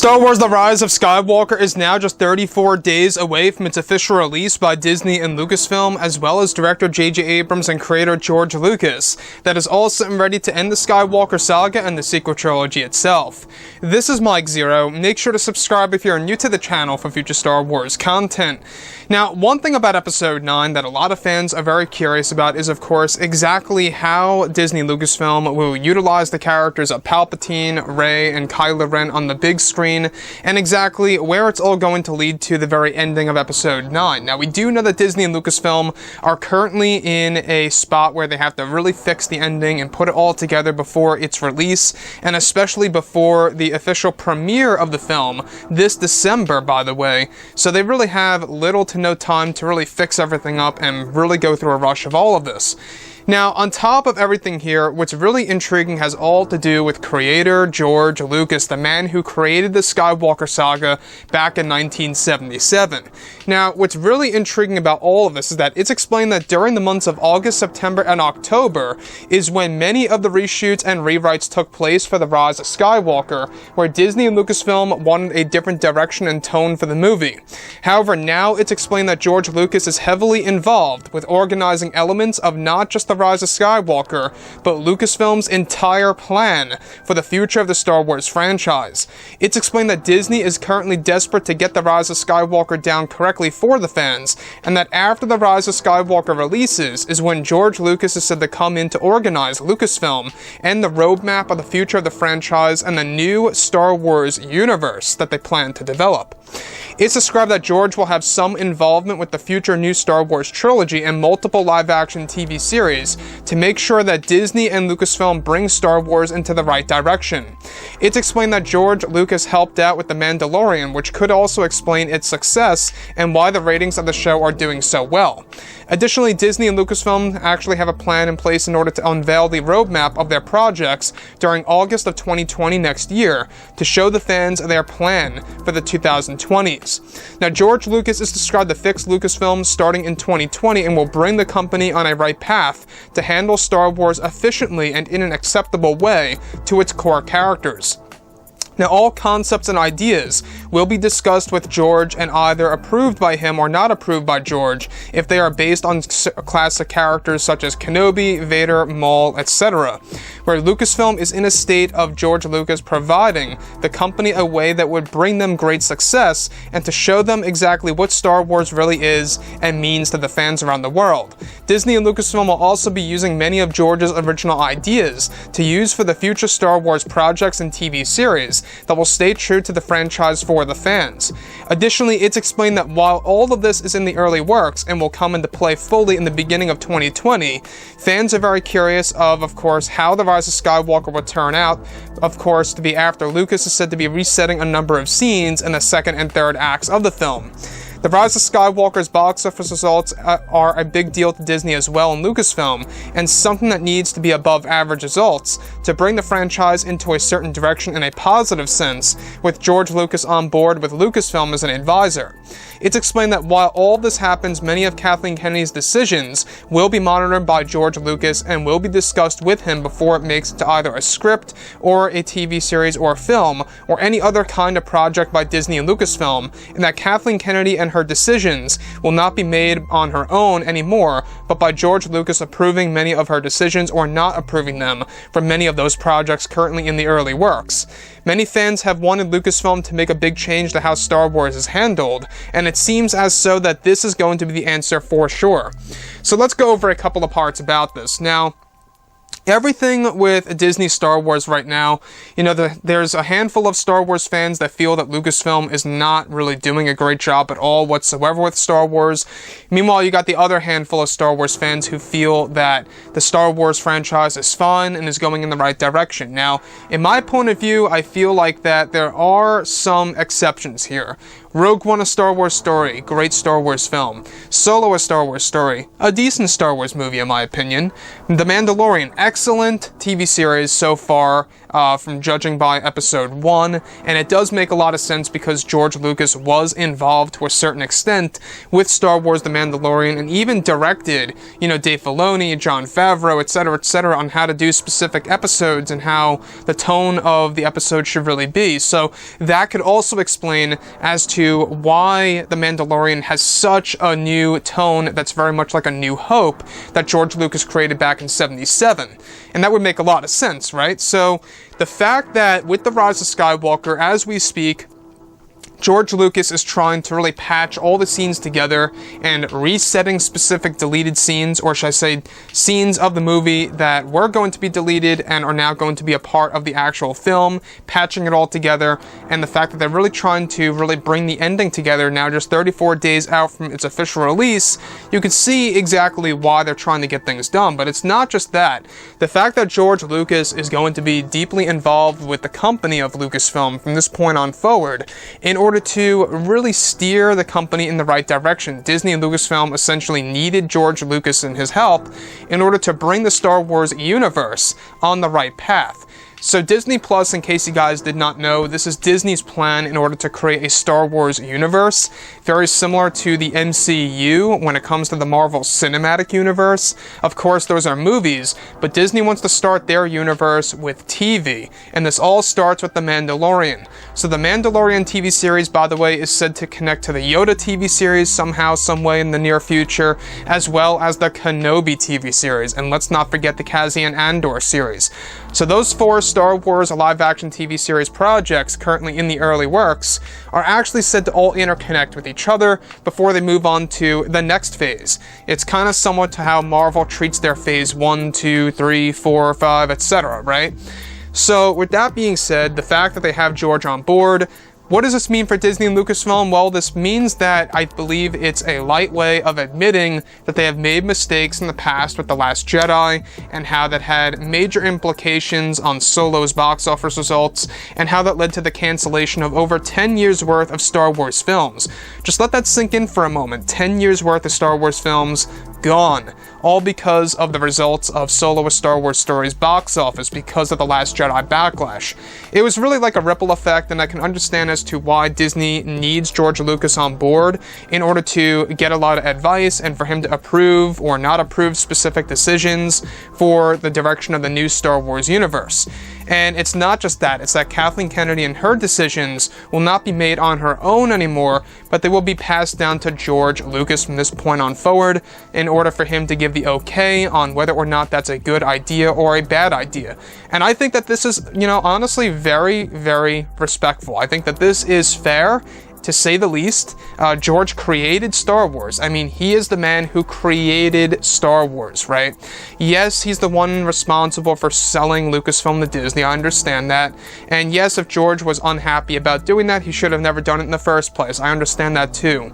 Star Wars The Rise of Skywalker is now just 34 days away from its official release by Disney and Lucasfilm, as well as director J.J. Abrams and creator George Lucas. That is all set and ready to end the Skywalker saga and the sequel trilogy itself. This is Mike Zero. Make sure to subscribe if you're new to the channel for future Star Wars content. Now, one thing about Episode 9 that a lot of fans are very curious about is, of course, exactly how Disney Lucasfilm will utilize the characters of Palpatine, Rey, and Kylo Ren on the big screen, and exactly where it's all going to lead to the very ending of Episode 9. Now, we do know that Disney and Lucasfilm are currently in a spot where they have to really fix the ending and put it all together before its release, and especially before the official premiere of the film this December, by the way. So they really have little to no time to really fix everything up and really go through a rush of all of this. Now, on top of everything here, what's really intriguing has all to do with creator George Lucas, the man who created the Skywalker saga back in 1977. Now, what's really intriguing about all of this is that it's explained that during the months of August, September, and October is when many of the reshoots and rewrites took place for The Rise of Skywalker, where Disney and Lucasfilm wanted a different direction and tone for the movie. However, now it's explained that George Lucas is heavily involved with organizing elements of not just The Rise of Skywalker, but Lucasfilm's entire plan for the future of the Star Wars franchise. It's explained that Disney is currently desperate to get The Rise of Skywalker down correctly for the fans, and that after The Rise of Skywalker releases is when George Lucas is said to come in to organize Lucasfilm and the roadmap of the future of the franchise and the new Star Wars universe that they plan to develop. It's described that George will have some involvement with the future new Star Wars trilogy and multiple live-action TV series to make sure that Disney and Lucasfilm bring Star Wars into the right direction. It's explained that George Lucas helped out with The Mandalorian, which could also explain its success and why the ratings of the show are doing so well. Additionally, Disney and Lucasfilm actually have a plan in place in order to unveil the roadmap of their projects during August of 2020 next year to show the fans their plan for the 2020s. Now, George Lucas is described to fix Lucasfilm starting in 2020 and will bring the company on a right path to handle Star Wars efficiently and in an acceptable way to its core characters. Now, all concepts and ideas will be discussed with George and either approved by him or not approved by George if they are based on classic characters such as Kenobi, Vader, Maul, etc., where Lucasfilm is in a state of George Lucas providing the company a way that would bring them great success and to show them exactly what Star Wars really is and means to the fans around the world. Disney and Lucasfilm will also be using many of George's original ideas to use for the future Star Wars projects and TV series that will stay true to the franchise for the fans. Additionally, it's explained that while all of this is in the early works and will come into play fully in the beginning of 2020, fans are very curious of course, how The Rise of Skywalker will turn out, of course, to be after Lucas is said to be resetting a number of scenes in the second and third acts of the film. The Rise of Skywalker's box office results are a big deal to Disney as well and Lucasfilm, and something that needs to be above average results to bring the franchise into a certain direction in a positive sense, with George Lucas on board with Lucasfilm as an advisor. It's explained that while all this happens, many of Kathleen Kennedy's decisions will be monitored by George Lucas and will be discussed with him before it makes it to either a script or a TV series or a film or any other kind of project by Disney and Lucasfilm, and that Kathleen Kennedy and her decisions will not be made on her own anymore, but by George Lucas approving many of her decisions or not approving them for many of those projects currently in the early works. Many fans have wanted Lucasfilm to make a big change to how Star Wars is handled, and it seems as so that this is going to be the answer for sure. So let's go over a couple of parts about this. Now, everything with Disney Star Wars right now, there's a handful of Star Wars fans that feel that Lucasfilm is not really doing a great job at all whatsoever with Star Wars. Meanwhile, you got the other handful of Star Wars fans who feel that the Star Wars franchise is fun and is going in the right direction. Now, in my point of view, I feel like that there are some exceptions here. Rogue One, a Star Wars story, great Star Wars film. Solo, a Star Wars story, a decent Star Wars movie in my opinion. The Mandalorian, excellent TV series so far, from judging by episode 1, and it does make a lot of sense because George Lucas was involved to a certain extent with Star Wars The Mandalorian, and even directed, Dave Filoni, Jon Favreau, etc., on how to do specific episodes and how the tone of the episode should really be. So that could also explain as to why The Mandalorian has such a new tone that's very much like A New Hope that George Lucas created back in 77. And that would make a lot of sense, right? So the fact that with The Rise of Skywalker, as we speak, George Lucas is trying to really patch all the scenes together and resetting specific deleted scenes, or should I say scenes of the movie that were going to be deleted and are now going to be a part of the actual film, patching it all together, and the fact that they're really trying to really bring the ending together now just 34 days out from its official release. You can see exactly why they're trying to get things done, but it's not just that. The fact that George Lucas is going to be deeply involved with the company of Lucasfilm from this point on forward in order to really steer the company in the right direction. Disney and Lucasfilm essentially needed George Lucas and his help in order to bring the Star Wars universe on the right path. So Disney Plus, in case you guys did not know, this is Disney's plan in order to create a Star Wars universe, very similar to the MCU when it comes to the Marvel Cinematic Universe. Of course, those are movies, but Disney wants to start their universe with TV, and this all starts with The Mandalorian. So the Mandalorian TV series, by the way, is said to connect to the Yoda TV series somehow, some way in the near future, as well as the Kenobi TV series, and let's not forget the Cassian Andor series. So those 4 Star Wars live-action TV series projects currently in the early works are actually said to all interconnect with each other before they move on to the next phase. It's kind of somewhat to how Marvel treats their phase 1, 2, 3, 4, 5, etc., right? So with that being said, the fact that they have George on board, what does this mean for Disney and Lucasfilm? Well, this means that I believe it's a light way of admitting that they have made mistakes in the past with The Last Jedi, and how that had major implications on Solo's box office results, and how that led to the cancellation of over 10 years worth of Star Wars films. Just let that sink in for a moment. 10 years worth of Star Wars films gone. All because of the results of Solo: A Star Wars Story's box office because of The Last Jedi backlash. It was really like a ripple effect, and I can understand as to why Disney needs George Lucas on board in order to get a lot of advice and for him to approve or not approve specific decisions for the direction of the new Star Wars universe. And it's not just that, it's that Kathleen Kennedy and her decisions will not be made on her own anymore, but they will be passed down to George Lucas from this point on forward in order for him to give the okay on whether or not that's a good idea or a bad idea. And I think that this is, honestly very, very respectful. I think that this is fair, to say the least. George created Star Wars. I mean, he is the man who created Star Wars, right? Yes, he's the one responsible for selling Lucasfilm to Disney, I understand that. And yes, if George was unhappy about doing that, he should have never done it in the first place. I understand that too.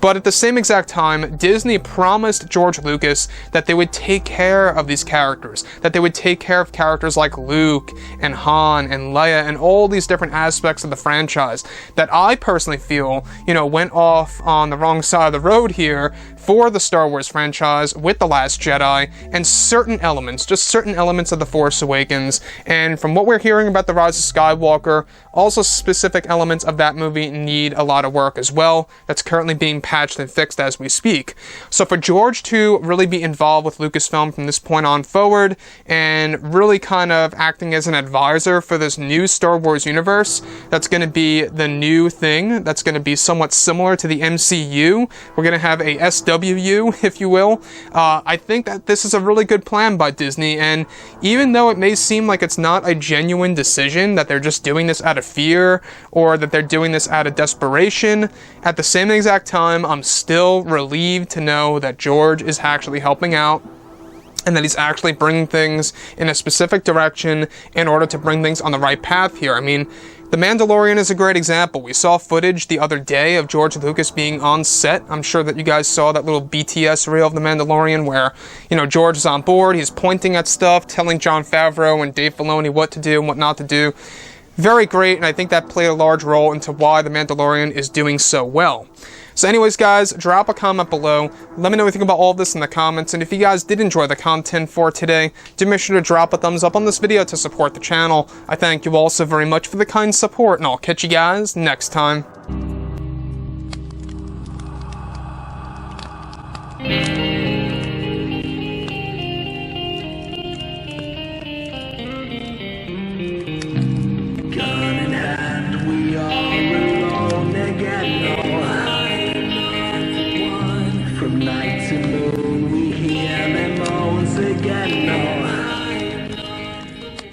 But at the same exact time, Disney promised George Lucas that they would take care of these characters, that they would take care of characters like Luke and Han and Leia and all these different aspects of the franchise that I personally feel, went off on the wrong side of the road here for the Star Wars franchise with The Last Jedi and certain elements, just certain elements of The Force Awakens, and from what we're hearing about The Rise of Skywalker, also specific elements of that movie need a lot of work as well. That's currently being patched and fixed as we speak. So for George to really be involved with Lucasfilm from this point on forward and really kind of acting as an advisor for this new Star Wars universe, that's going to be the new thing, that's going to be somewhat similar to the MCU. We're going to have a SWU, if you will. I think that this is a really good plan by Disney, and even though it may seem like it's not a genuine decision, that they're just doing this out of fear, or that they're doing this out of desperation, at the same exact time, I'm still relieved to know that George is actually helping out and that he's actually bringing things in a specific direction in order to bring things on the right path here. I mean, The Mandalorian is a great example. We saw footage the other day of George Lucas being on set. I'm sure that you guys saw that little BTS reel of The Mandalorian where, George is on board, he's pointing at stuff, telling Jon Favreau and Dave Filoni what to do and what not to do. Very great, and I think that played a large role into why The Mandalorian is doing so well. So anyways, guys, drop a comment below. Let me know what you think about all of this in the comments, and if you guys did enjoy the content for today, do make sure to drop a thumbs up on this video to support the channel. I thank you all so very much for the kind support, and I'll catch you guys next time.